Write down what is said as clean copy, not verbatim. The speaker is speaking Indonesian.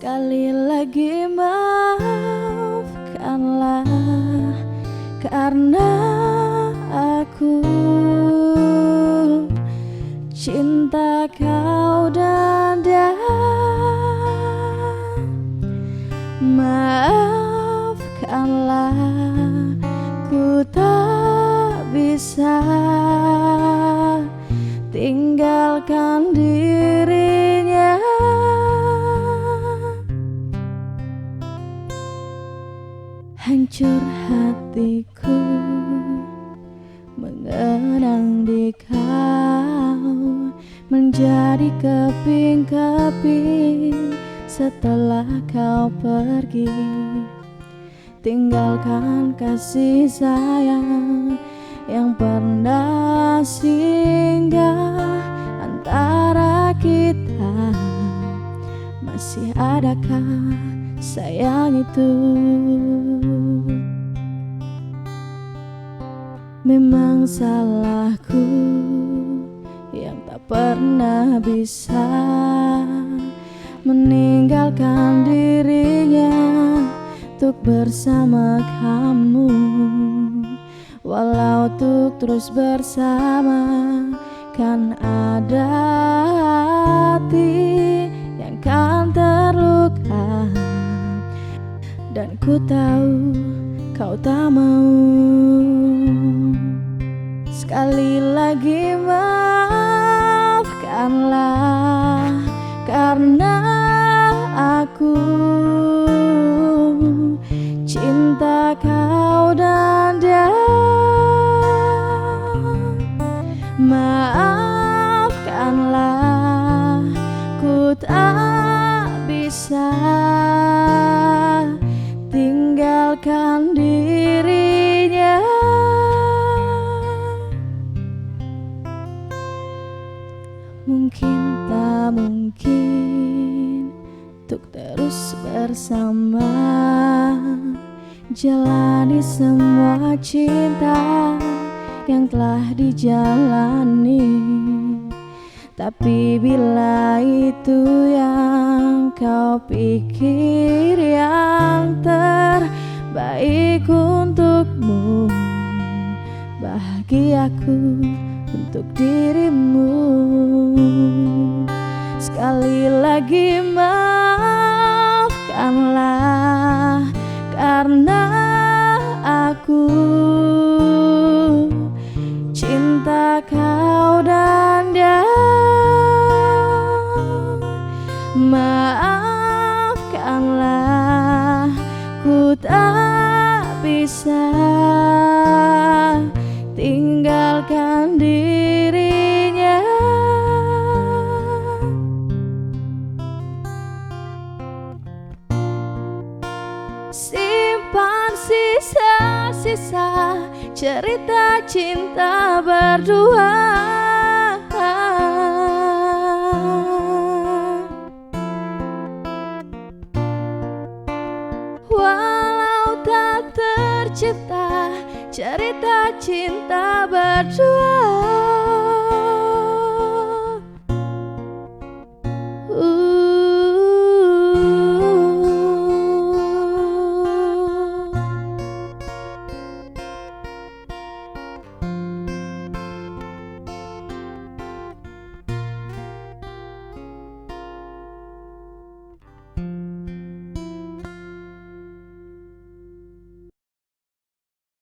Sekali lagi maafkanlah, karena aku cinta kau dan dia. Maafkanlah, ku tak bisa tinggalkan dirinya. Hancur hatiku mengenang di kau, menjadi keping-keping setelah kau pergi. Tinggalkan kasih sayang yang pernah singgah antara kita. Masih adakah sayang itu? Memang salahku yang tak pernah bisa meninggalkan dirinya untuk bersama kamu. Walau untuk terus bersama, kan ada hati yang kan terluka. Dan ku tahu kau tak mau. Sekali lagi maafkanlah, karena aku cinta kau dan dia. Maafkanlah, ku tak bisa tinggalkan dirinya. Mungkin tak mungkin untuk terus bersama, jalani semua cinta yang telah dijalani. Tapi bila itu yang kau pikir yang terbaik untukmu, bahagiaku untuk dirimu. Sekali lagi maafkanlah, karena aku cinta kau dan dia. Maafkanlah, ku tak bisa tinggalkan dirinya. Simpan sisa-sisa cerita cinta berdua. Walau tak tercipta cerita cinta berdua.